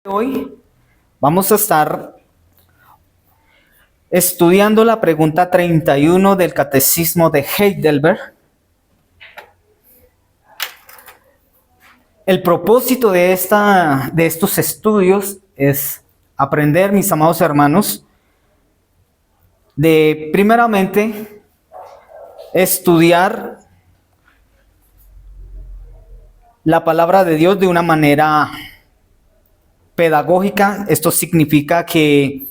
Hoy vamos a estar estudiando la pregunta 31 del Catecismo de Heidelberg. El propósito de estos estudios es aprender, mis amados hermanos, de primeramente estudiar la palabra de Dios de una manera pedagógica. Esto significa que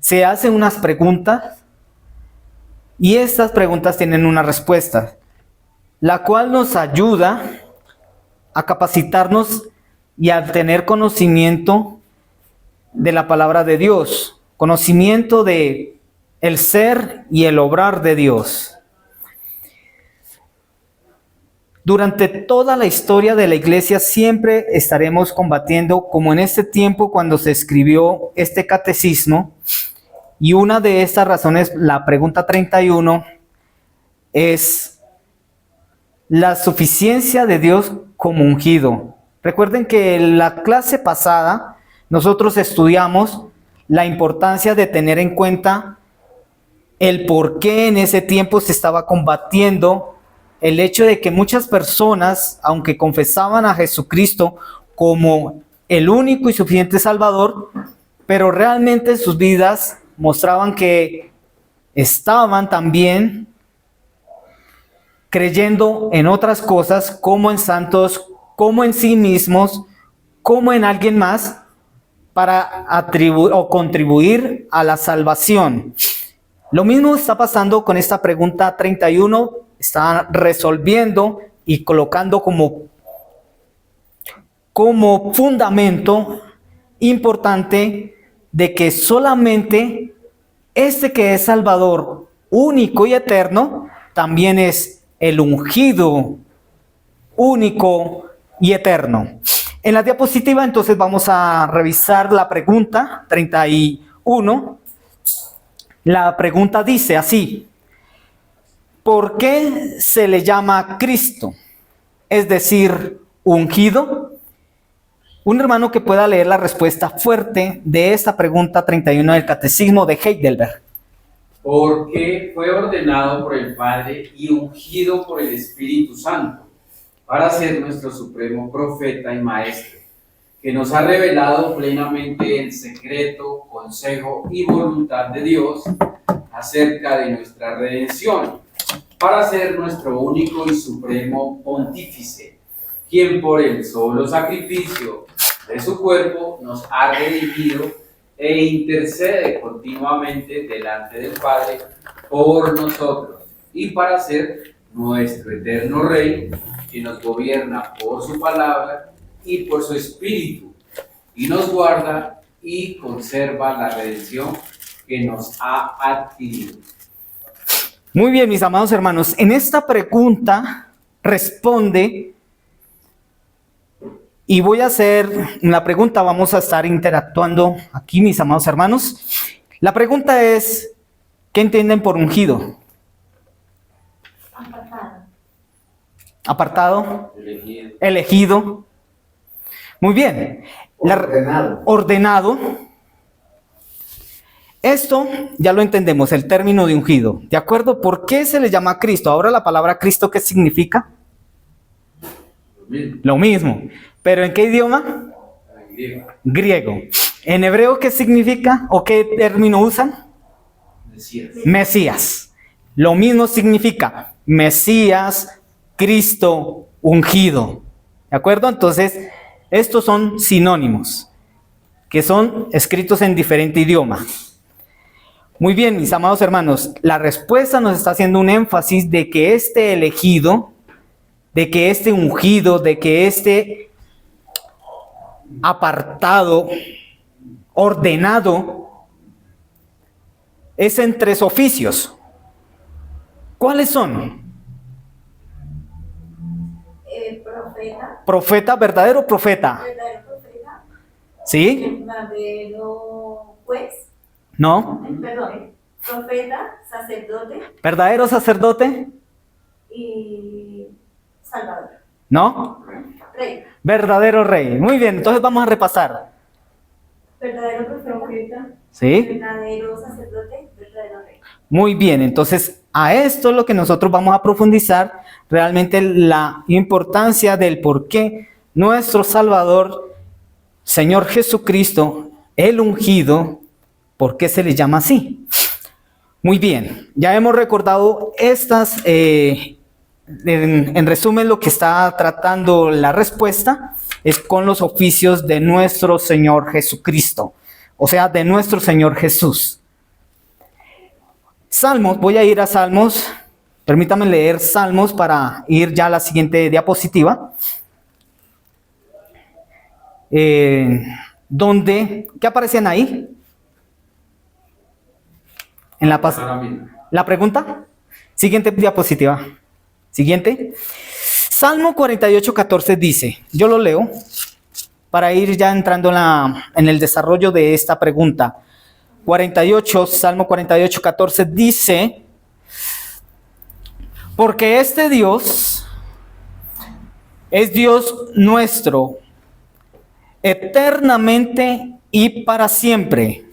se hacen unas preguntas y estas preguntas tienen una respuesta, la cual nos ayuda a capacitarnos y a tener conocimiento de la palabra de Dios, conocimiento de el ser y el obrar de Dios. Durante toda la historia de la iglesia siempre estaremos combatiendo, como en este tiempo cuando se escribió este catecismo, y una de estas razones, la pregunta 31, es la suficiencia de Dios como ungido. Recuerden que en la clase pasada nosotros estudiamos la importancia de tener en cuenta el por qué en ese tiempo se estaba combatiendo el hecho de que muchas personas, aunque confesaban a Jesucristo como el único y suficiente Salvador, pero realmente en sus vidas mostraban que estaban también creyendo en otras cosas, como en santos, como en sí mismos, como en alguien más, para contribuir a la salvación. Lo mismo está pasando con esta pregunta 31, está resolviendo y colocando como fundamento importante de que solamente este que es Salvador único y eterno, también es el ungido único y eterno. En la diapositiva entonces vamos a revisar la pregunta 31. La pregunta dice así: ¿por qué se le llama Cristo? Es decir, ungido. Un hermano que pueda leer la respuesta fuerte de esta pregunta 31 del Catecismo de Heidelberg. Porque fue ordenado por el Padre y ungido por el Espíritu Santo para ser nuestro supremo profeta y maestro, que nos ha revelado plenamente el secreto, consejo y voluntad de Dios acerca de nuestra redención, para ser nuestro único y supremo pontífice, quien por el solo sacrificio de su cuerpo nos ha redimido e intercede continuamente delante del Padre por nosotros, y para ser nuestro eterno Rey, que nos gobierna por su palabra y por su Espíritu, y nos guarda y conserva la redención que nos ha adquirido. Muy bien, mis amados hermanos, en esta pregunta responde, y voy a hacer una pregunta, vamos a estar interactuando aquí, mis amados hermanos. La pregunta es, ¿qué entienden por ungido? Apartado. Elegido. Muy bien. Ordenado. Esto ya lo entendemos, el término de ungido. ¿De acuerdo? ¿Por qué se le llama Cristo? Ahora la palabra Cristo, ¿qué significa? Lo mismo. ¿Pero en qué idioma? Griego. ¿En hebreo qué significa o qué término usan? Mesías. Lo mismo significa Mesías, Cristo, ungido. ¿De acuerdo? Entonces, estos son sinónimos que son escritos en diferente idioma. Muy bien, mis amados hermanos, la respuesta nos está haciendo un énfasis de que este elegido, de que este ungido, de que este apartado, ordenado, es en tres oficios. ¿Cuáles son? Profeta, verdadero profeta. ¿Sí? Verdadero juez. No. Perdón. Profeta, sacerdote. Verdadero sacerdote. Y salvador. ¿No? Rey. Verdadero rey. Muy bien, entonces vamos a repasar. verdadero profeta, ¿Sí? verdadero sacerdote, verdadero rey. Muy bien, entonces a esto es lo que nosotros vamos a profundizar, realmente la importancia del por qué nuestro Salvador, Señor Jesucristo, el ungido, ¿por qué se le llama así? Muy bien, ya hemos recordado estas, en resumen lo que está tratando la respuesta es con los oficios de nuestro Señor Jesucristo, o sea, de nuestro Señor Jesús. Salmos, voy a ir a Salmos, permítame leer Salmos para ir ya a la siguiente diapositiva. ¿Qué aparecen ahí? En Ahora mismo. la pregunta. Siguiente diapositiva. Siguiente. Salmo 48:14 dice, yo lo leo para ir ya entrando en el desarrollo de esta pregunta. Salmo 48:14 dice, porque este Dios es Dios nuestro, eternamente y para siempre.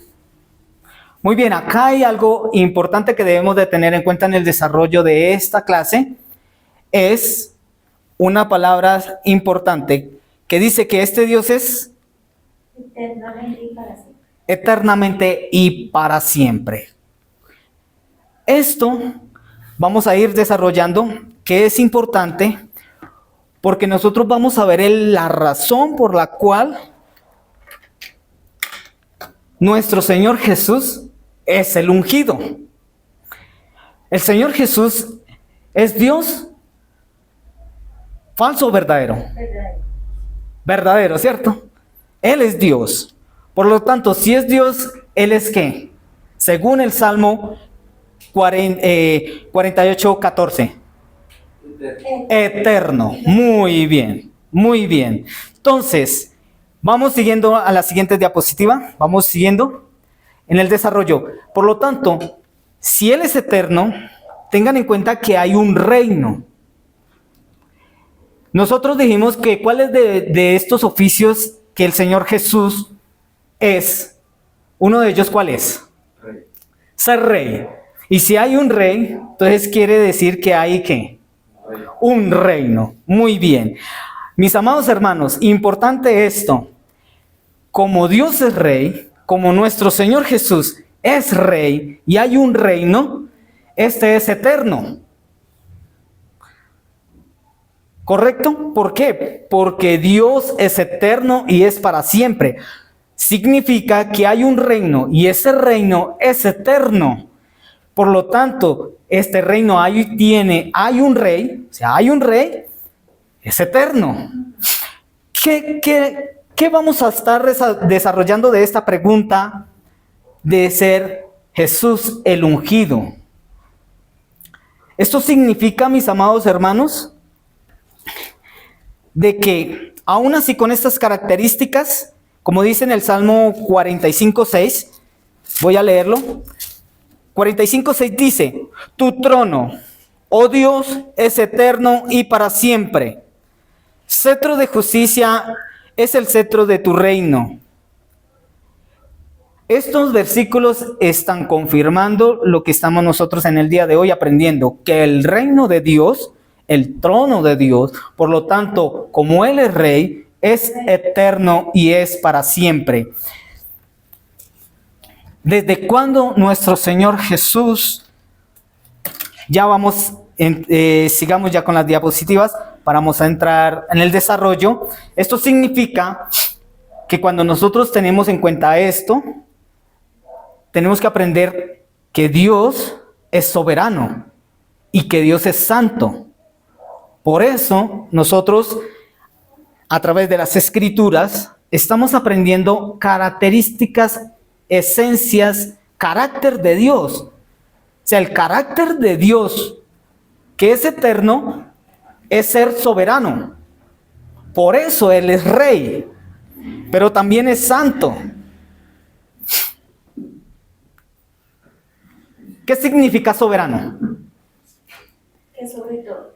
Muy bien, acá hay algo importante que debemos de tener en cuenta en el desarrollo de esta clase. Es una palabra importante que dice que este Dios es Eternamente y para siempre. eternamente y para siempre. Esto vamos a ir desarrollando, que es importante, porque nosotros vamos a ver la razón por la cual nuestro Señor Jesús es el ungido. El Señor Jesús es Dios. ¿Falso o verdadero? Verdadero. Verdadero, ¿cierto? Él es Dios. Por lo tanto, si es Dios, ¿Él es qué? Según el Salmo 48:14. Eterno. Muy bien, muy bien. Entonces, vamos siguiendo a la siguiente diapositiva. Vamos siguiendo en el desarrollo. Por lo tanto, si Él es eterno, tengan en cuenta que hay un reino. Nosotros dijimos que cuáles de estos oficios que el Señor Jesús es, uno de ellos, ¿cuál es? Rey. Ser rey. Y si hay un rey, entonces quiere decir que hay ¿qué? Rey. Un reino. Muy bien. Mis amados hermanos, importante esto. Como Dios es rey, como nuestro Señor Jesús es rey y hay un reino, este es eterno. ¿Correcto? ¿Por qué? Porque Dios es eterno y es para siempre. Significa que hay un reino y ese reino es eterno. Por lo tanto, este reino hay un rey, o sea, hay un rey, es eterno. ¿Qué vamos a estar desarrollando de esta pregunta de ser Jesús el ungido? Esto significa, mis amados hermanos, de que aún así con estas características, como dice en el Salmo 45:6, voy a leerlo. 45:6 dice, tu trono, oh Dios, es eterno y para siempre. Cetro de justicia es el cetro de tu reino. Estos versículos están confirmando lo que estamos nosotros en el día de hoy aprendiendo, que el reino de Dios, el trono de Dios, por lo tanto, como Él es rey, es eterno y es para siempre. ¿Desde cuándo nuestro Señor Jesús, ya vamos, sigamos ya con las diapositivas, vamos a entrar en el desarrollo? Esto significa que cuando nosotros tenemos en cuenta esto, tenemos que aprender que Dios es soberano y que Dios es santo. Por eso nosotros, a través de las Escrituras, estamos aprendiendo características, esencias, carácter de Dios. O sea, el carácter de Dios, que es eterno, es ser soberano. Por eso Él es rey, pero también es santo. ¿Qué significa soberano? Que sobre todo.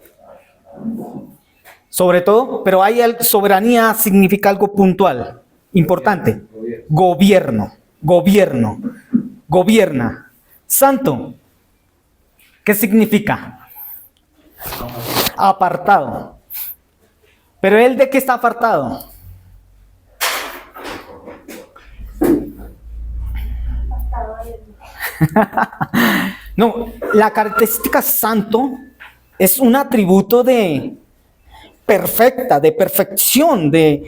Sobre todo, pero soberanía significa algo puntual, importante. Gobierna. Santo, ¿qué significa? Apartado. ¿Pero él de qué está apartado? No, la característica santo es un atributo de perfecta, de perfección, de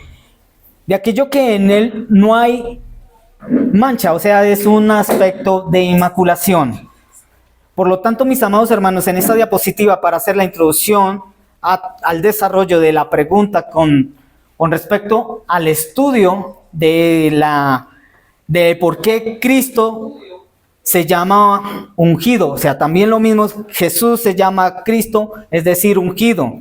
aquello que en él no hay mancha, o sea, es un aspecto de inmaculación. Por lo tanto, mis amados hermanos, en esta diapositiva para hacer la introducción al desarrollo de la pregunta con respecto al estudio de por qué Cristo se llama ungido, o sea, también lo mismo, Jesús se llama Cristo, es decir, ungido,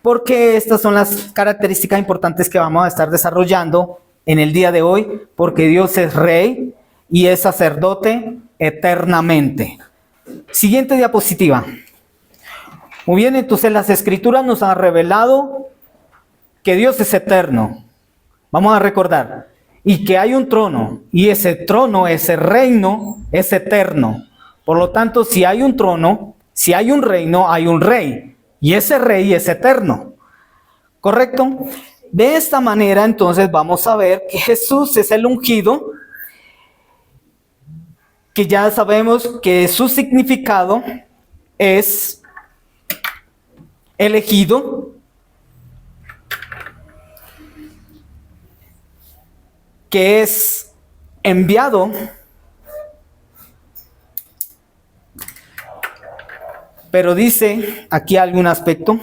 porque estas son las características importantes que vamos a estar desarrollando en el día de hoy, porque Dios es Rey y es sacerdote eternamente. Siguiente diapositiva. Muy bien, entonces las Escrituras nos han revelado que Dios es eterno. Vamos a recordar. Y que hay un trono, y ese trono, ese reino, es eterno. Por lo tanto, si hay un trono, si hay un reino, hay un rey. Y ese rey es eterno. ¿Correcto? De esta manera, entonces, vamos a ver que Jesús es el ungido, que ya sabemos que su significado es elegido, que es enviado, pero dice aquí algún aspecto,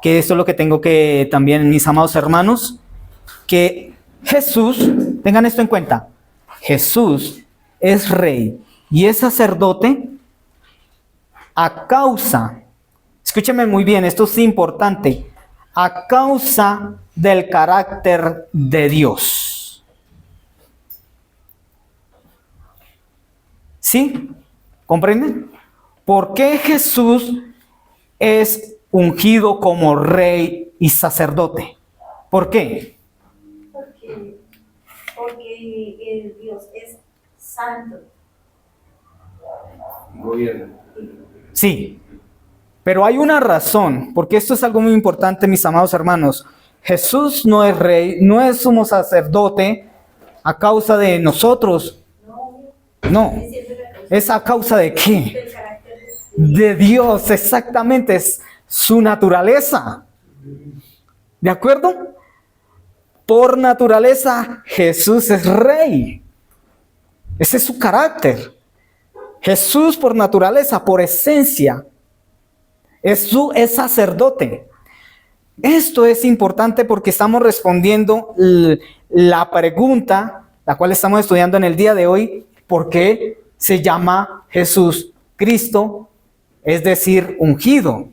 que esto es lo que tengo que también, mis amados hermanos, que Jesús, tengan esto en cuenta, Jesús es rey y es sacerdote a causa, escúcheme muy bien, esto es importante, a causa del carácter de Dios. ¿Sí? ¿Comprenden? ¿Por qué Jesús es ungido como rey y sacerdote? ¿Por qué? Porque Dios es santo. Gobierno. Sí, pero hay una razón, porque esto es algo muy importante, mis amados hermanos. Jesús no es rey, no es sumo sacerdote a causa de nosotros. No, ¿es a causa de qué? De Dios, exactamente, es su naturaleza. ¿De acuerdo? Por naturaleza, Jesús es rey. Ese es su carácter. Jesús por naturaleza, por esencia, es sacerdote. Esto es importante porque estamos respondiendo la pregunta, la cual estamos estudiando en el día de hoy, ¿por qué se llama Jesús Cristo? Es decir, ungido.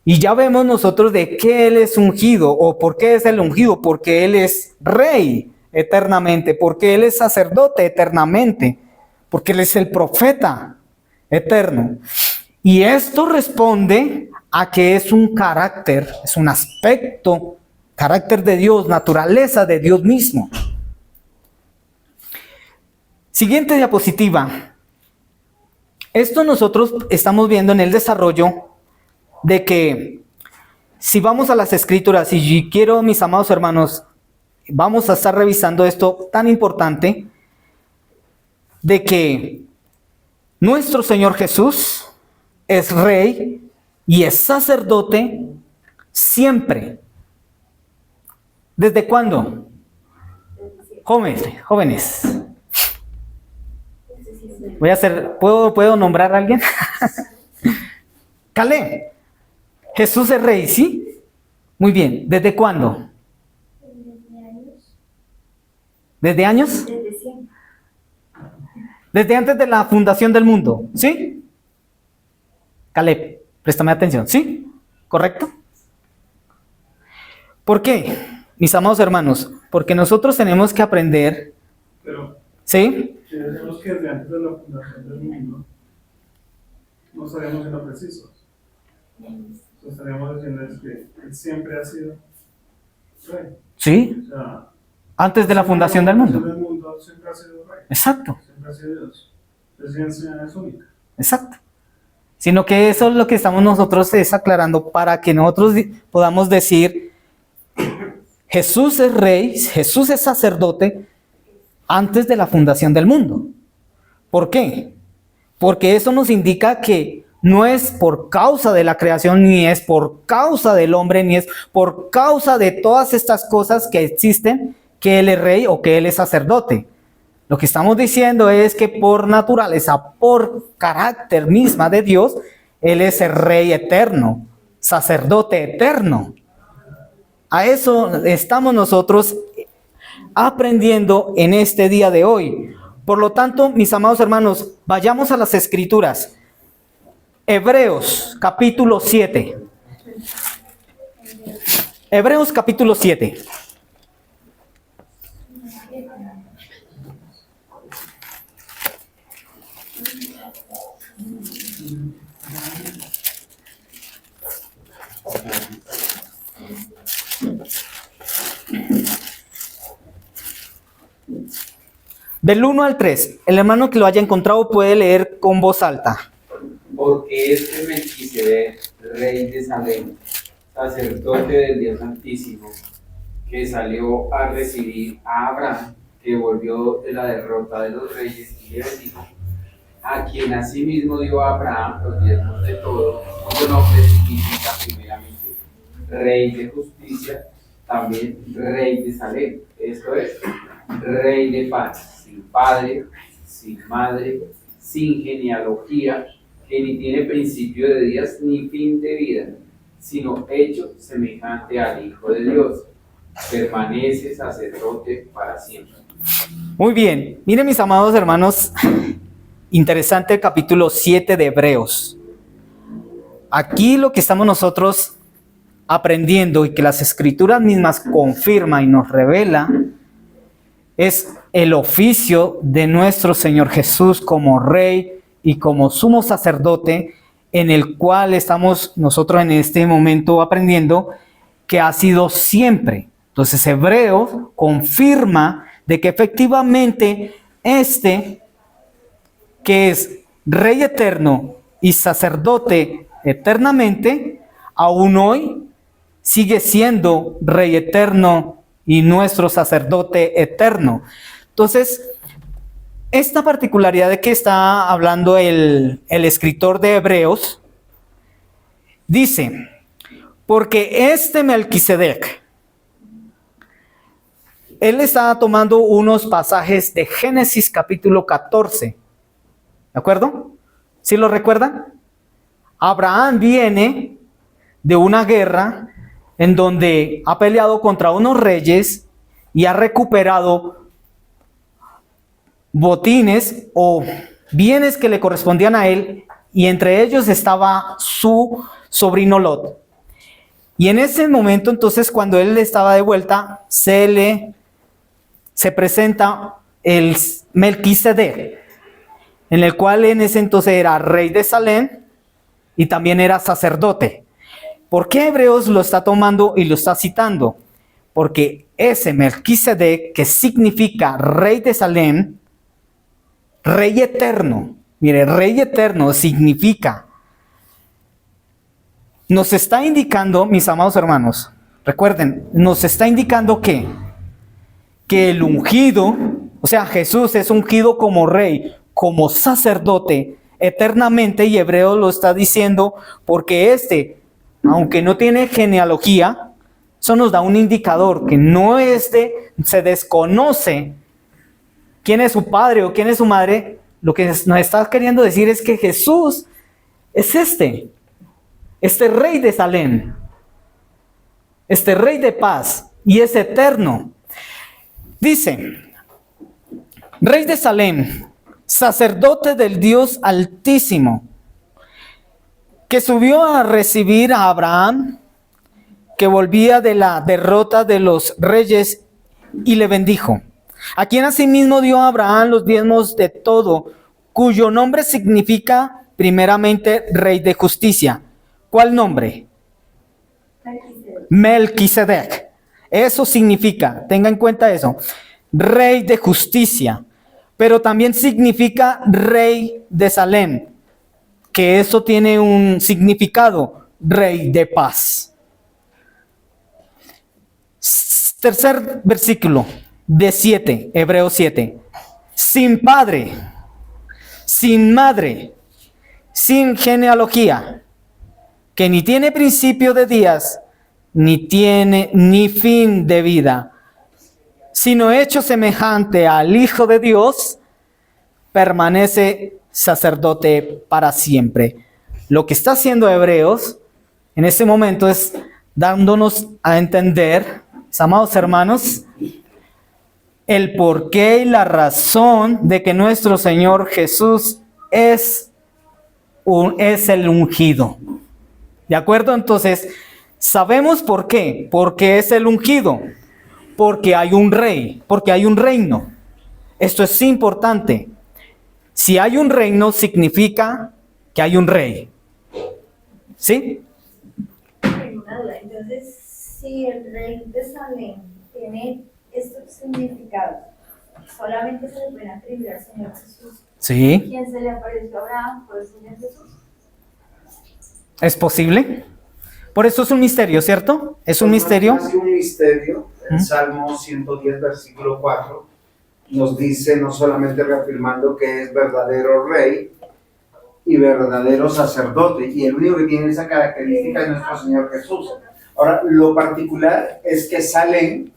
Y ya vemos nosotros de qué Él es ungido, o por qué es el ungido, porque Él es rey eternamente, porque Él es sacerdote eternamente, porque Él es el profeta eterno. Y esto responde a que es un carácter, es un aspecto, carácter de Dios, naturaleza de Dios mismo. Siguiente diapositiva. Esto nosotros estamos viendo en el desarrollo de que si vamos a las Escrituras, y quiero, mis amados hermanos, vamos a estar revisando esto tan importante, de que nuestro Señor Jesús es rey y es sacerdote siempre. ¿Desde cuándo? Jóvenes. Voy a hacer, ¿puedo nombrar a alguien? Caleb. Jesús es rey, ¿sí? Muy bien. ¿Desde cuándo? ¿Desde años? Desde siempre. Desde antes de la fundación del mundo, ¿sí? Caleb, préstame atención, ¿sí? ¿Correcto? ¿Por qué, mis amados hermanos? Porque nosotros tenemos que aprender, Pero ¿sí? si decimos que desde antes de la fundación del mundo no estaríamos siendo precisos. Estaríamos diciendo es que Él siempre ha sido rey. ¿Sí? O sea, Antes de la fundación del mundo. El mundo siempre ha sido rey. Exacto, Siempre ha sido Dios. La ciencia es única. exacto. Sino que eso es lo que estamos nosotros es aclarando para que nosotros podamos decir, Jesús es rey, Jesús es sacerdote antes de la fundación del mundo. ¿Por qué? Porque eso nos indica que no es por causa de la creación, ni es por causa del hombre, ni es por causa de todas estas cosas que existen, que Él es rey o que Él es sacerdote. Lo que estamos diciendo es que por naturaleza, por carácter misma de Dios, Él es el rey eterno, sacerdote eterno. A eso estamos nosotros aprendiendo en este día de hoy. Por lo tanto, mis amados hermanos, vayamos a las Escrituras. Hebreos capítulo 7. Hebreos capítulo 7. Del 1 al 3, el hermano que lo haya encontrado puede leer con voz alta. Porque este Melquisedec, rey de Salem, sacerdote del Dios Altísimo, que salió a recibir a Abraham, que volvió de la derrota de los reyes, y le bendijo, a quien asimismo dio a Abraham los diezmos de todo, cuyo nombre significa primeramente rey de justicia, también rey de Salem, esto es, rey de paz, sin padre, sin madre, sin genealogía, que ni tiene principio de días ni fin de vida, sino hecho semejante al Hijo de Dios, permanece sacerdote para siempre. Muy bien, miren mis amados hermanos, interesante el capítulo 7 de Hebreos. Aquí lo que estamos nosotros aprendiendo y que las Escrituras mismas confirman y nos revela es el oficio de nuestro Señor Jesús como Rey y como sumo sacerdote, en el cual estamos nosotros en este momento aprendiendo que ha sido siempre. Entonces Hebreos confirma de que efectivamente este, que es Rey eterno y sacerdote eternamente, aún hoy sigue siendo Rey eterno y nuestro sacerdote eterno. Entonces, esta particularidad de que está hablando el escritor de Hebreos, dice, porque este Melquisedec, él está tomando unos pasajes de Génesis capítulo 14, ¿de acuerdo? ¿Sí lo recuerdan? Abraham viene de una guerra en donde ha peleado contra unos reyes y ha recuperado botines o bienes que le correspondían a él, y entre ellos estaba su sobrino Lot. Y en ese momento, entonces, cuando él estaba de vuelta, se presenta el Melquisedec, en el cual en ese entonces era rey de Salem y también era sacerdote. ¿Por qué Hebreos lo está tomando y lo está citando? Porque ese Melquisedec, que significa rey de Salem, rey eterno, mire, rey eterno significa, nos está indicando, mis amados hermanos, recuerden, nos está indicando que el ungido, o sea, Jesús es ungido como rey, como sacerdote eternamente, y Hebreo lo está diciendo porque aunque no tiene genealogía, eso nos da un indicador que no se desconoce quién es su padre o quién es su madre. Lo que nos está queriendo decir es que Jesús es este rey de Salem, este rey de paz, y es eterno. Dice, rey de Salem, sacerdote del Dios Altísimo, que subió a recibir a Abraham, que volvía de la derrota de los reyes, y le bendijo, a quien asimismo dio a Abraham los diezmos de todo, cuyo nombre significa primeramente rey de justicia. ¿Cuál nombre? Melquisedec. Eso significa, tenga en cuenta eso, rey de justicia, pero también significa rey de Salem, que eso tiene un significado, rey de paz. Tercer versículo de 7, Hebreos 7. Sin padre, sin madre, sin genealogía, que ni tiene principio de días, ni tiene ni fin de vida, sino hecho semejante al Hijo de Dios, permanece sacerdote para siempre. Lo que está haciendo Hebreos en este momento es dándonos a entender, amados hermanos, el porqué y la razón de que nuestro Señor Jesús es el ungido. ¿De acuerdo? Entonces, sabemos por qué. Porque es el ungido. Porque hay un rey. Porque hay un reino. Esto es importante. Si hay un reino, significa que hay un rey. ¿Sí? Tengo una duda. Entonces, si el rey de Salem tiene estos significados, solamente se le pueden atribuir al Señor Jesús. Sí. ¿Quién se le apareció a Abraham por el Señor Jesús? ¿Es posible? Por eso es un misterio, ¿cierto? Es un misterio. Más que un misterio, el Salmo 110, versículo 4, nos dice, no solamente reafirmando que es verdadero rey y verdadero sacerdote, y el único que tiene esa característica es nuestro Señor Jesús. Ahora, lo particular es que Salem,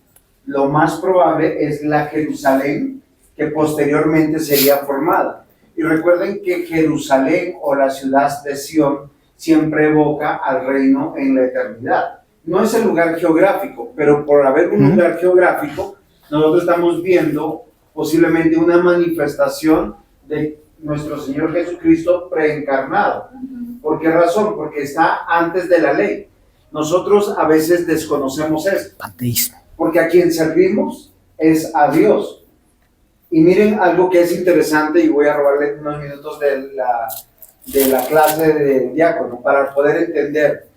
lo más probable es la Jerusalén que posteriormente sería formada. Y recuerden que Jerusalén o la ciudad de Sión siempre evoca al reino en la eternidad. No es el lugar geográfico, pero por haber un lugar geográfico, nosotros estamos viendo posiblemente una manifestación de nuestro Señor Jesucristo preencarnado. ¿Por qué razón? Porque está antes de la ley. Nosotros a veces desconocemos esto. Panteísmo. Porque a quien servimos es a Dios. Y miren algo que es interesante, y voy a robarle unos minutos de la clase de diácono para poder entender.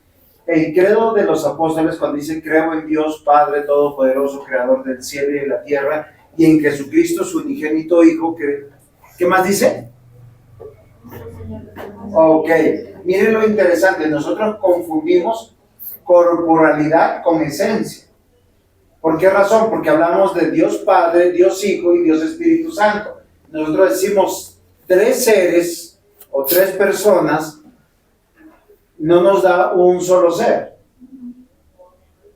El credo de los apóstoles, cuando dicen creo en Dios Padre Todopoderoso, Creador del cielo y de la tierra, y en Jesucristo su unigénito Hijo, ¿qué más dice? Ok, miren lo interesante, nosotros confundimos corporalidad con esencia. ¿Por qué razón? Porque hablamos de Dios Padre, Dios Hijo y Dios Espíritu Santo. Nosotros decimos tres seres o tres personas, no nos da un solo ser.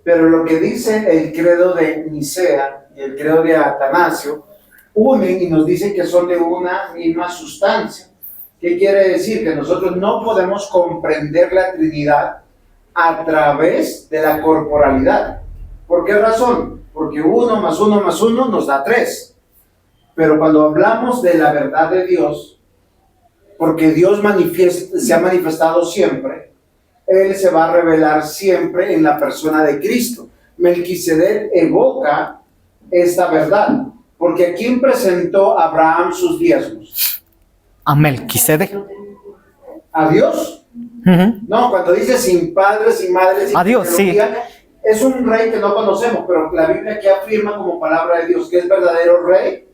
Pero lo que dice el credo de Nicea y el credo de Atanasio, unen y nos dicen que son de una misma sustancia. ¿Qué quiere decir? Que nosotros no podemos comprender la Trinidad a través de la corporalidad. ¿Por qué razón? Porque 1 más 1 más 1 nos da 3. Pero cuando hablamos de la verdad de Dios, porque Dios se ha manifestado siempre, Él se va a revelar siempre en la persona de Cristo. Melquisedec evoca esta verdad, porque ¿a quién presentó Abraham sus diezmos? A Melquisedec. ¿A Dios? No, cuando dice sin padre, sin madre, sin a Dios, sí. Es un rey que no conocemos, pero la Biblia aquí afirma como palabra de Dios que es verdadero rey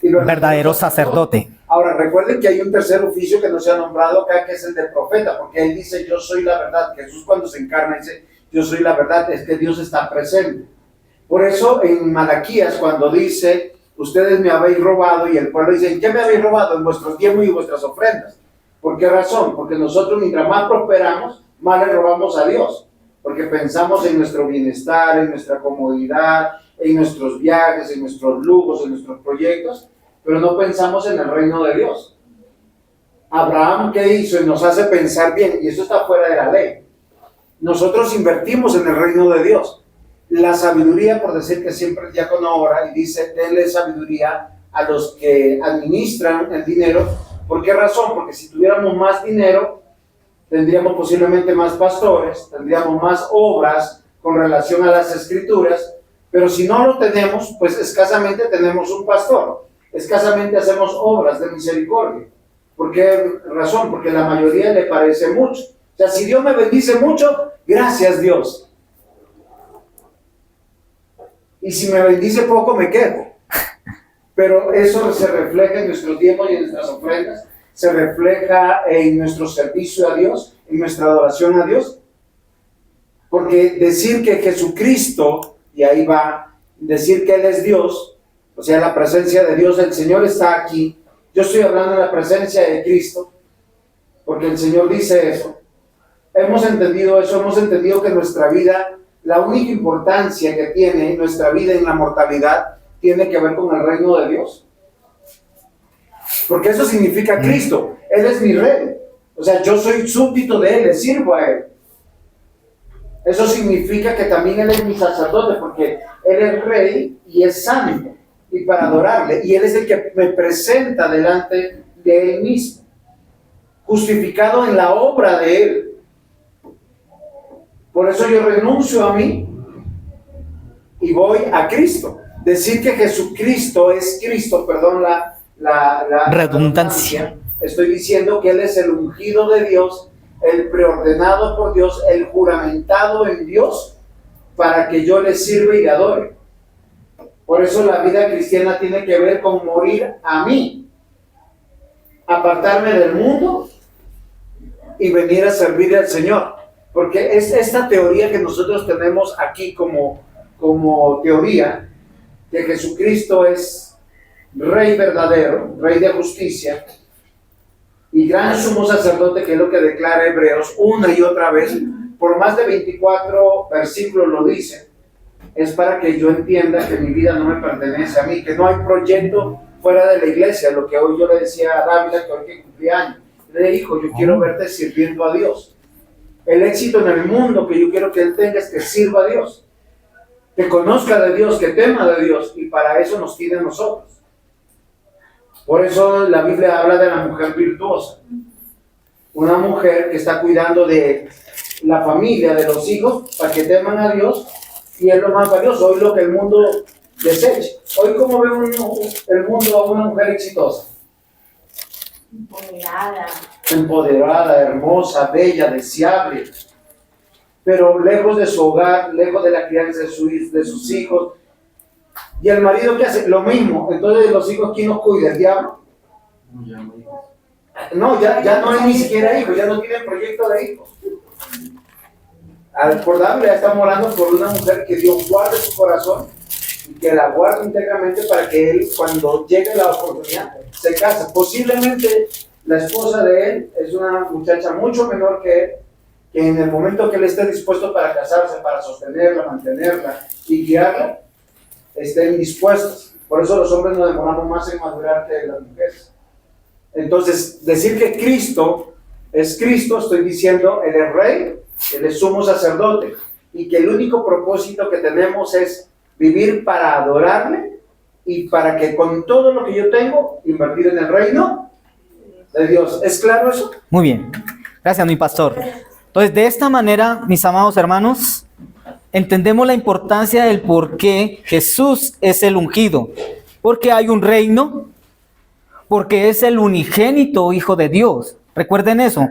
y verdadero sacerdote. Ahora, recuerden que hay un tercer oficio que no se ha nombrado acá, que es el de profeta, porque él dice, yo soy la verdad. Jesús cuando se encarna dice, yo soy la verdad, es que Dios está presente. Por eso en Malaquías, cuando dice, ustedes me habéis robado, y el pueblo dice, ¿en qué me habéis robado? En vuestros diezmos y vuestras ofrendas. ¿Por qué razón? Porque nosotros mientras más prosperamos, más le robamos a Dios. Porque pensamos en nuestro bienestar, en nuestra comodidad, en nuestros viajes, en nuestros lujos, en nuestros proyectos, pero no pensamos en el reino de Dios. Abraham, ¿qué hizo? Y nos hace pensar bien, y eso está fuera de la ley. Nosotros invertimos en el reino de Dios. La sabiduría, por decir que siempre el diácono ora y dice, denle sabiduría a los que administran el dinero. ¿Por qué razón? Porque si tuviéramos más dinero, tendríamos posiblemente más pastores, tendríamos más obras con relación a las escrituras, pero si no lo tenemos, pues escasamente tenemos un pastor, escasamente hacemos obras de misericordia. ¿Por qué razón? Porque la mayoría le parece mucho. O sea, si Dios me bendice mucho, gracias Dios. Y si me bendice poco, me quejo. Pero eso se refleja en nuestros diezmos y en nuestras ofrendas, se refleja en nuestro servicio a Dios, en nuestra adoración a Dios. Porque decir que Jesucristo, y ahí va, decir que Él es Dios, o sea, la presencia de Dios, el Señor está aquí. Yo estoy hablando de la presencia de Cristo, porque el Señor dice eso. Hemos entendido eso, hemos entendido que nuestra vida, la única importancia que tiene nuestra vida en la mortalidad, tiene que ver con el reino de Dios. Porque eso significa Cristo. Él es mi rey. O sea, yo soy súbdito de Él, le sirvo a Él. Eso significa que también Él es mi sacerdote, porque Él es rey y es santo, y para adorarle. Y Él es el que me presenta delante de Él mismo, justificado en la obra de Él. Por eso yo renuncio a mí y voy a Cristo. Decir que Jesucristo es Cristo, perdón la redundancia. Estoy diciendo que Él es el ungido de Dios, el preordenado por Dios, el juramentado en Dios, para que yo le sirva y le adore. Por eso la vida cristiana tiene que ver con morir a mí, apartarme del mundo y venir a servir al Señor. Porque es esta teoría que nosotros tenemos aquí como teoría, que Jesucristo es Rey verdadero, Rey de justicia, y gran sumo sacerdote, que es lo que declara Hebreos una y otra vez, por más de 24 versículos lo dice, es para que yo entienda que mi vida no me pertenece a mí, que no hay proyecto fuera de la iglesia. Lo que hoy yo le decía a Dávila, que hoy que cumplía años, le dijo, yo quiero verte sirviendo a Dios. El éxito en el mundo que yo quiero que él tenga es que sirva a Dios, que conozca de Dios, que tema de Dios, y para eso nos tiene a nosotros. Por eso la Biblia habla de la mujer virtuosa, una mujer que está cuidando de la familia, de los hijos, para que teman a Dios, y es lo más valioso. Hoy lo que el mundo desecha. Hoy, ¿cómo ve el mundo a una mujer exitosa? Empoderada, hermosa, bella, deseable, pero lejos de su hogar, lejos de la crianza de sus hijos. ¿Y el marido qué hace? Lo mismo. Entonces, los hijos, ¿quién los cuida? ¿El diablo? No, ya no hay ni siquiera hijos, ya no tienen proyecto de hijos. Por darle, ya estamos orando por una mujer que Dios guarde su corazón y que la guarde íntegramente para que él, cuando llegue la oportunidad, se case. Posiblemente la esposa de él es una muchacha mucho menor que él, que en el momento que él esté dispuesto para casarse, para sostenerla, mantenerla y guiarla, estén dispuestos. Por eso los hombres nos demoramos más en madurar que las mujeres. Entonces, decir que Cristo es Cristo, estoy diciendo, Él es Rey, Él es sumo sacerdote, y que el único propósito que tenemos es vivir para adorarle y para que con todo lo que yo tengo, invertir en el reino de Dios. ¿Es claro eso? Muy bien. Gracias, mi pastor. Entonces, de esta manera, mis amados hermanos, entendemos la importancia del por qué Jesús es el ungido. Porque hay un reino, porque es el unigénito Hijo de Dios. Recuerden eso.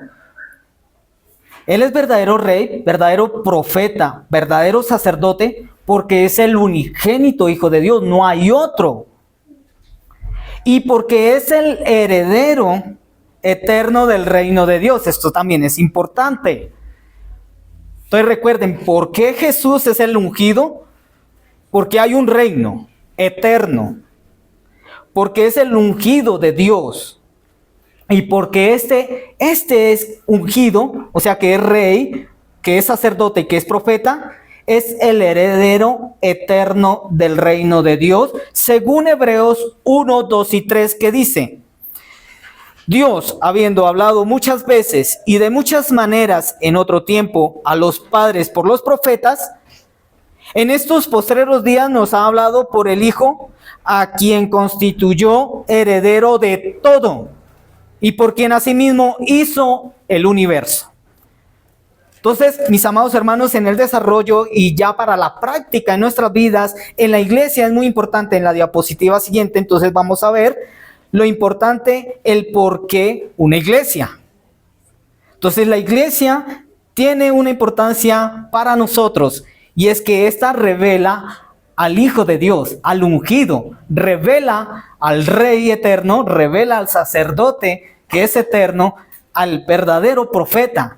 Él es verdadero rey, verdadero profeta, verdadero sacerdote, porque es el unigénito Hijo de Dios, no hay otro. Y porque es el heredero eterno del reino de Dios. Esto también es importante. Entonces recuerden, ¿por qué Jesús es el ungido? Porque hay un reino eterno. Porque es el ungido de Dios. Y porque este es ungido, o sea que es rey, que es sacerdote y que es profeta, es el heredero eterno del reino de Dios, según Hebreos 1, 2 y 3, que dice: Dios, habiendo hablado muchas veces y de muchas maneras en otro tiempo a los padres por los profetas, en estos postreros días nos ha hablado por el Hijo, a quien constituyó heredero de todo y por quien asimismo hizo el universo. Entonces, mis amados hermanos, en el desarrollo y ya para la práctica en nuestras vidas, en la iglesia es muy importante. En la diapositiva siguiente, entonces vamos a ver lo importante, el por qué una iglesia. Entonces, la iglesia tiene una importancia para nosotros, y es que esta revela al Hijo de Dios, al ungido, revela al Rey eterno, revela al sacerdote que es eterno, al verdadero profeta.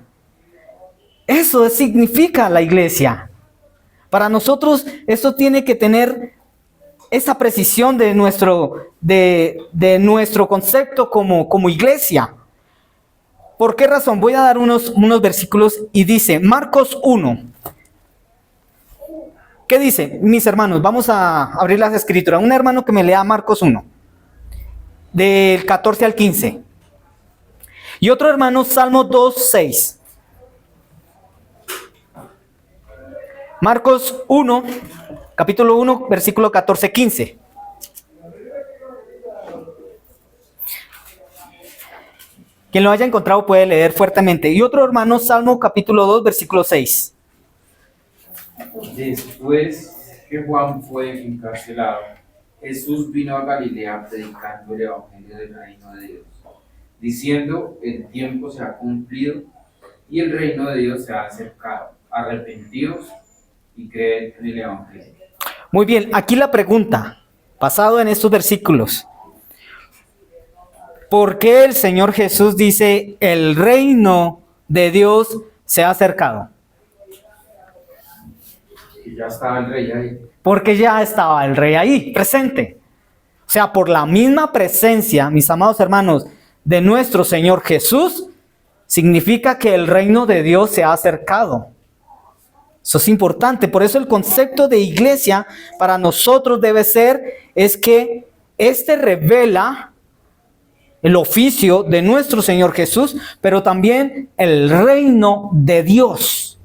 Eso significa la iglesia. Para nosotros esto tiene que tener esa precisión de nuestro concepto como iglesia. ¿Por qué razón? Voy a dar unos versículos y dice, Marcos 1. ¿Qué dice? Mis hermanos, vamos a abrir las escrituras. Un hermano que me lea Marcos 1, del 14 al 15. Y otro hermano, Salmo 2, 6. Marcos 1, capítulo 1, versículo 14, 15. Quien lo haya encontrado puede leer fuertemente. Y otro hermano, Salmo capítulo 2, versículo 6. Después que Juan fue encarcelado, Jesús vino a Galilea predicando el evangelio del reino de Dios, diciendo: el tiempo se ha cumplido y el reino de Dios se ha acercado. Arrepentidos y creed en el evangelio. Muy bien, aquí la pregunta, basado en estos versículos. ¿Por qué el Señor Jesús dice el reino de Dios se ha acercado? Y ya estaba el rey ahí. Porque ya estaba el rey ahí, presente. O sea, por la misma presencia, mis amados hermanos, de nuestro Señor Jesús, significa que el reino de Dios se ha acercado. Eso es importante. Por eso el concepto de iglesia para nosotros debe ser, es que este revela el oficio de nuestro Señor Jesús, pero también el reino de Dios.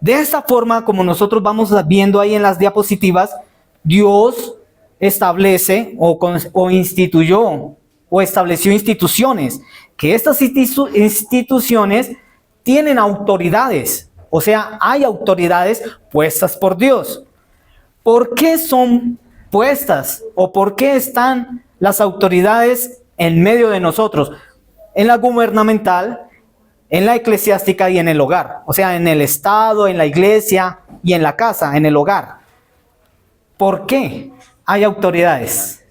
De esta forma, como nosotros vamos viendo ahí en las diapositivas, Dios establece o instituyó o estableció instituciones, que estas instituciones tienen autoridades, o sea, hay autoridades puestas por Dios. ¿Por qué son puestas o por qué están las autoridades en medio de nosotros? En la gubernamental, en la eclesiástica y en el hogar. O sea, en el Estado, en la iglesia y en la casa, en el hogar. ¿Por qué hay autoridades?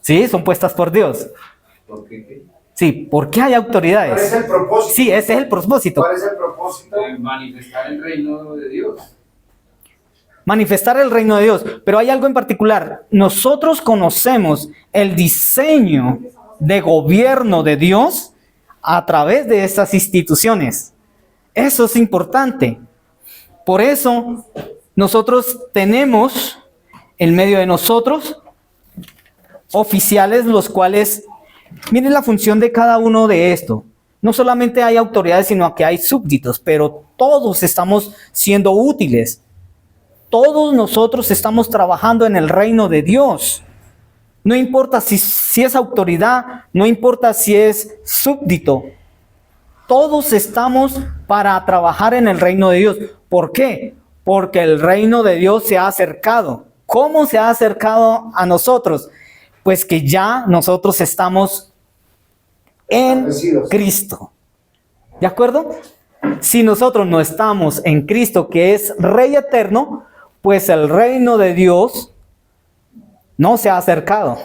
Sí, son puestas por Dios. ¿Por qué? Sí, ¿por qué hay autoridades? ¿Cuál es el propósito? Sí, ese es el propósito. ¿Cuál es el propósito? De manifestar el reino de Dios. Manifestar el reino de Dios. Pero hay algo en particular. Nosotros conocemos el diseño de gobierno de Dios a través de estas instituciones. Eso es importante. Por eso nosotros tenemos en medio de nosotros oficiales los cuales, miren la función de cada uno de estos. No solamente hay autoridades, sino que hay súbditos, pero todos estamos siendo útiles. Todos nosotros estamos trabajando en el reino de Dios. No importa si es autoridad, no importa si es súbdito. Todos estamos para trabajar en el reino de Dios. ¿Por qué? Porque el reino de Dios se ha acercado. ¿Cómo se ha acercado a nosotros? Pues que ya nosotros estamos en Cristo. ¿De acuerdo? Si nosotros no estamos en Cristo, que es Rey eterno, pues el reino de Dios no se ha acercado.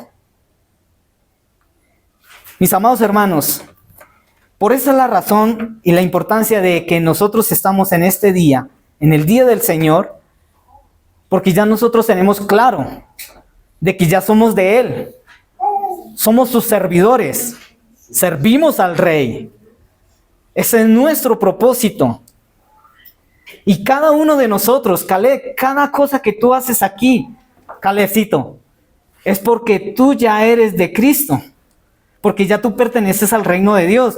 Mis amados hermanos, por esa es la razón y la importancia de que nosotros estamos en este día, en el día del Señor, porque ya nosotros tenemos claro de que ya somos de Él. Somos sus servidores. Servimos al Rey. Ese es nuestro propósito. Y cada uno de nosotros, Caleb, cada cosa que tú haces aquí, Calebcito, es porque tú ya eres de Cristo. Porque ya tú perteneces al reino de Dios.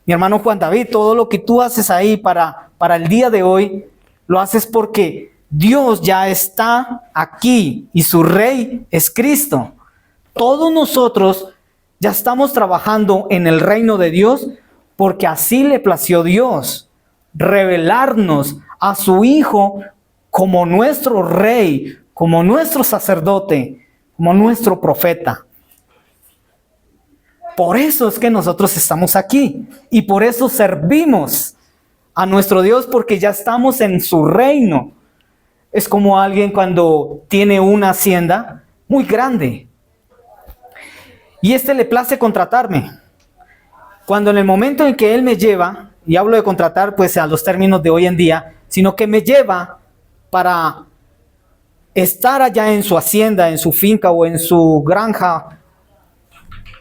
Mi hermano Juan David, todo lo que tú haces ahí para el día de hoy, lo haces porque Dios ya está aquí y su Rey es Cristo. Todos nosotros ya estamos trabajando en el reino de Dios porque así le plació Dios revelarnos a su Hijo como nuestro Rey, como nuestro sacerdote, como nuestro profeta. Por eso es que nosotros estamos aquí y por eso servimos a nuestro Dios porque ya estamos en su reino. Es como alguien cuando tiene una hacienda muy grande y le place contratarme. Cuando en el momento en que él me lleva, y hablo de contratar pues a los términos de hoy en día, sino que me lleva para estar allá en su hacienda, en su finca o en su granja,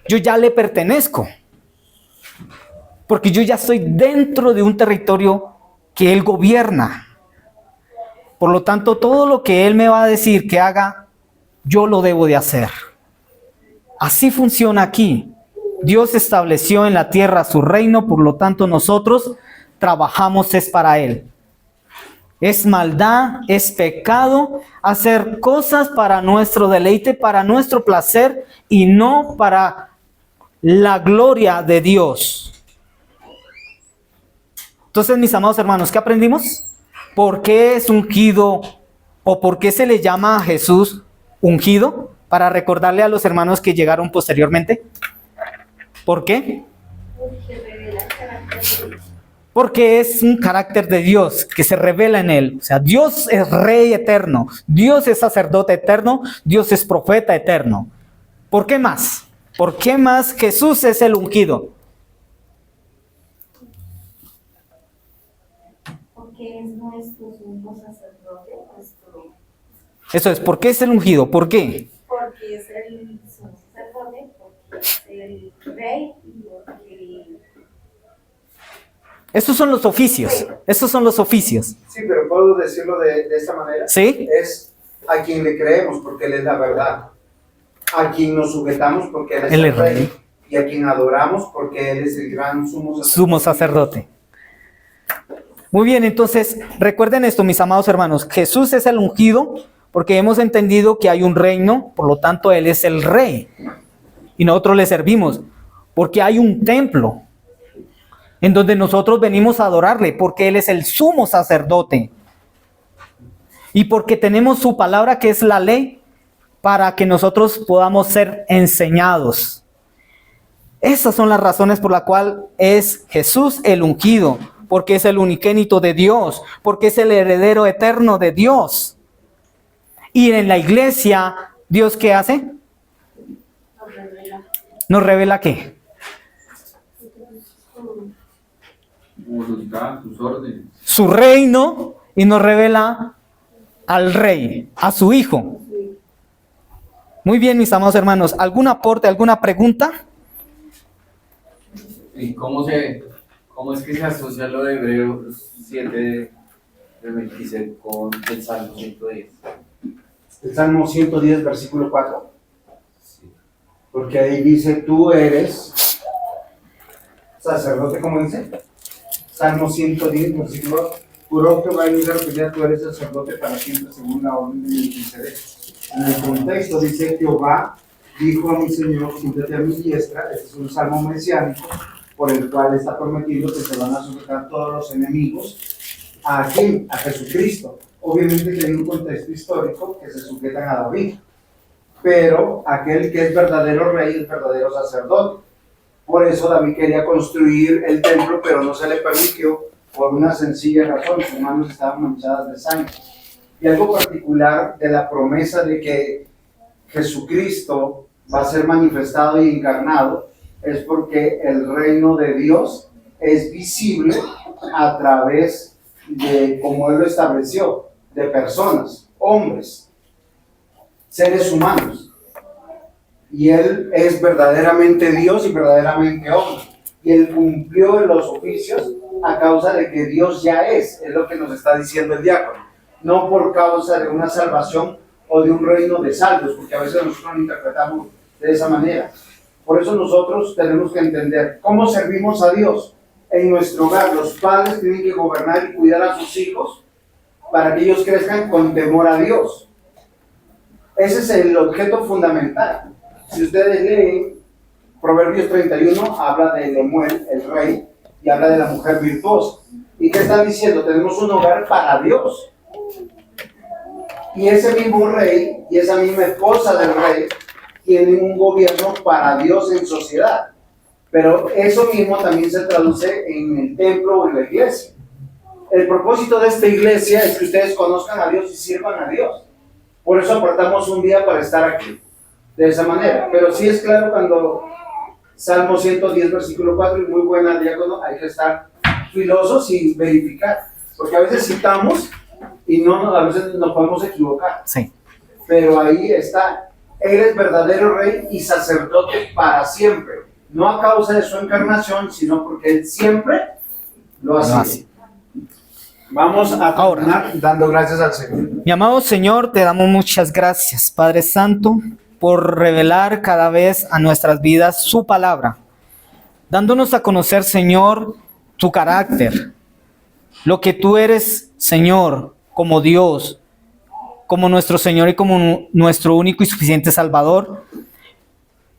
yo ya le pertenezco. Porque yo ya estoy dentro de un territorio que él gobierna. Por lo tanto, todo lo que él me va a decir que haga, yo lo debo de hacer. Así funciona aquí. Dios estableció en la tierra su reino, por lo tanto nosotros trabajamos es para él. Es maldad, es pecado hacer cosas para nuestro deleite, para nuestro placer y no para la gloria de Dios. Entonces, mis amados hermanos, ¿qué aprendimos? ¿Por qué es ungido o por qué se le llama a Jesús ungido? Para recordarle a los hermanos que llegaron posteriormente. ¿Por qué? Porque revela el carácter de Dios. Porque es un carácter de Dios que se revela en él. O sea, Dios es rey eterno, Dios es sacerdote eterno, Dios es profeta eterno. ¿Por qué más? ¿Por qué más Jesús es el ungido? Porque es nuestro sumo sacerdote, Eso es, ¿por qué es el ungido? ¿Por qué? porque es el sumo sacerdote, porque es el rey y porque... Esos son los oficios, esos son los oficios. Sí, pero puedo decirlo de esta manera. ¿Sí? Es a quien le creemos porque Él es la verdad. A quien nos sujetamos porque Él es Él el es rey. rey. Y a quien adoramos porque Él es el gran Sumo sacerdote. Muy bien, entonces recuerden esto, mis amados hermanos. Jesús es el ungido porque hemos entendido que hay un reino, por lo tanto Él es el rey. Y nosotros le servimos porque hay un templo en donde nosotros venimos a adorarle, porque Él es el sumo sacerdote. Y porque tenemos su palabra que es la ley, para que nosotros podamos ser enseñados. Esas son las razones por las cuales es Jesús el ungido, porque es el unigénito de Dios, porque es el heredero eterno de Dios. Y en la iglesia, ¿Dios qué hace? ¿Nos revela qué? Voluntad, sus órdenes. Su reino, y nos revela al rey, a su hijo. Muy bien, mis amados hermanos, ¿algún aporte, alguna pregunta? ¿Y cómo es que se asocia lo de Hebreos 7 de 26 con el Salmo 110? El Salmo 110, versículo 4. Sí. Porque ahí dice, tú eres sacerdote, ¿cómo dice? Salmo 110, versículo, juró Jehová en Israel que ya tú eres sacerdote para siempre según la orden de Melquisedec. En el contexto dice, Jehová dijo a mi Señor, siéntate a mi diestra. Este es un salmo mesiánico por el cual está prometido que se van a sujetar todos los enemigos. ¿A quién? A Jesucristo. Obviamente que hay un contexto histórico que se sujetan a David, pero aquel que es verdadero rey es verdadero sacerdote. Por eso David quería construir el templo, pero no se le permitió por una sencilla razón: sus manos estaban manchadas de sangre. Y algo particular de la promesa de que Jesucristo va a ser manifestado y encarnado es porque el reino de Dios es visible a través de, como Él lo estableció, de personas, hombres, seres humanos. Y Él es verdaderamente Dios y verdaderamente hombre. Y Él cumplió los oficios a causa de que Dios ya es lo que nos está diciendo el diácono. No por causa de una salvación o de un reino de salvos, porque a veces nosotros lo interpretamos de esa manera. Por eso nosotros tenemos que entender cómo servimos a Dios en nuestro hogar. Los padres tienen que gobernar y cuidar a sus hijos para que ellos crezcan con temor a Dios. Ese es el objeto fundamental. Si ustedes leen Proverbios 31, habla de Lemuel, el rey, y habla de la mujer virtuosa. ¿Y qué está diciendo? Tenemos un hogar para Dios. Y ese mismo rey y esa misma esposa del rey tienen un gobierno para Dios en sociedad. Pero eso mismo también se traduce en el templo o en la iglesia. el propósito de esta iglesia es que ustedes conozcan a Dios y sirvan a Dios. Por eso apartamos un día para estar aquí, de esa manera. Pero sí es claro cuando Salmo 110, versículo 4, y muy buena, diácono, hay que estar filosos y verificar. Porque a veces citamos y a veces nos podemos equivocar. Sí. Pero ahí está, Él es verdadero rey y sacerdote para siempre. No a causa de su encarnación, sino porque Él siempre lo hace. Vamos a terminar dando gracias al Señor. Mi amado Señor, te damos muchas gracias, Padre Santo, por revelar cada vez a nuestras vidas su palabra, dándonos a conocer, Señor, tu carácter, lo que tú eres, Señor, como Dios, como nuestro Señor y como nuestro único y suficiente Salvador,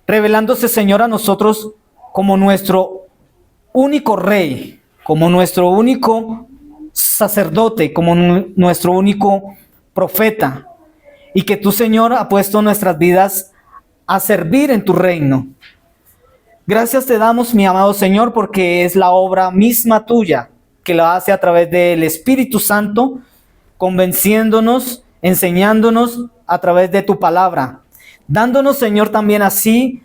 revelándose, Señor, a nosotros como nuestro único Rey, como nuestro único sacerdote, como nuestro único profeta, y que tú, Señor, has puesto nuestras vidas a servir en tu reino. Gracias te damos, mi amado Señor, porque es la obra misma tuya, que la hace a través del Espíritu Santo, convenciéndonos, enseñándonos a través de tu palabra, dándonos, Señor, también así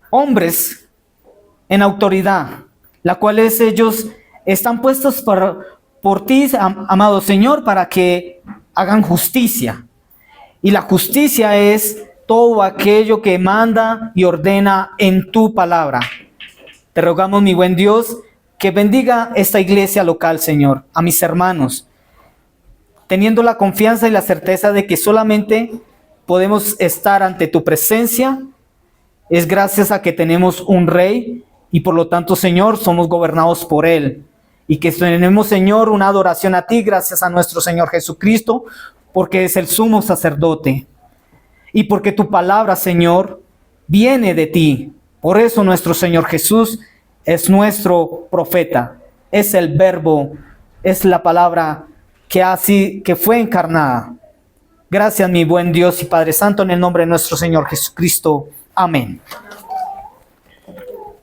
hombres en autoridad, la cual es ellos están puestos por ti, amado Señor, para que hagan justicia. Y la justicia es todo aquello que manda y ordena en tu palabra. Te rogamos, mi buen Dios, que bendiga esta iglesia local, Señor, a mis hermanos, teniendo la confianza y la certeza de que solamente podemos estar ante tu presencia, es gracias a que tenemos un rey y por lo tanto, Señor, somos gobernados por él. Y que tenemos, Señor, una adoración a ti gracias a nuestro Señor Jesucristo, porque es el sumo sacerdote. Y porque tu palabra, Señor, viene de ti. Por eso nuestro Señor Jesús es nuestro profeta. Es el verbo, es la palabra que fue encarnada. Gracias, mi buen Dios y Padre Santo, en el nombre de nuestro Señor Jesucristo. Amén.